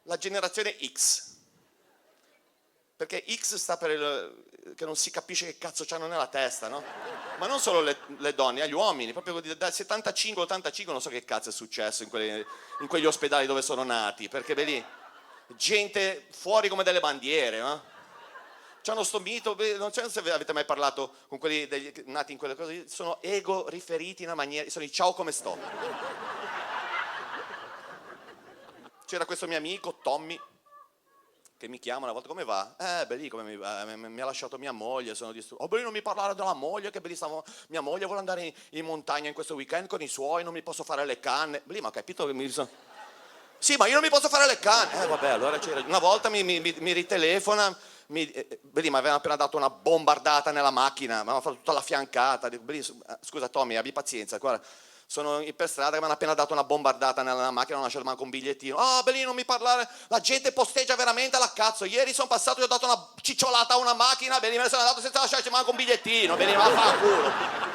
la generazione X. Perché X sta per che non si capisce che cazzo c'hanno nella testa, no? Ma non solo le donne, agli uomini, proprio dal 75 85 non so che cazzo è successo in quegli ospedali dove sono nati, perché vedi, gente fuori come delle bandiere, no? C'hanno sto mito, non so se avete mai parlato con quelli nati in quelle cose, sono ego riferiti in una maniera, sono i ciao come sto. C'era questo mio amico, Tommy, che mi chiama una volta, come va? Beh, come mi va? Mi ha lasciato mia moglie, sono distrutto. Oh, beh, non mi parlare della moglie, che bellissima. Mia moglie vuole andare in montagna in questo weekend con i suoi, non mi posso fare le canne. Lì, ma ho capito che mi sono... Sì, ma io non mi posso fare le canne. Vabbè, allora c'era... Una volta mi ritelefona, vedi, mi aveva appena dato una bombardata nella macchina, mi aveva fatto tutta la fiancata. Dico, scusa Tommy, abbi pazienza, guarda. Sono per strada che mi hanno appena dato una bombardata nella macchina, non ho lasciato manco un bigliettino. Ah, Bellino, non mi parlare, la gente posteggia veramente alla cazzo. Ieri sono passato e ho dato una cicciolata a una macchina, Bellino, me ne sono andato senza lasciarci manco un bigliettino, Bellino, vaffanculo.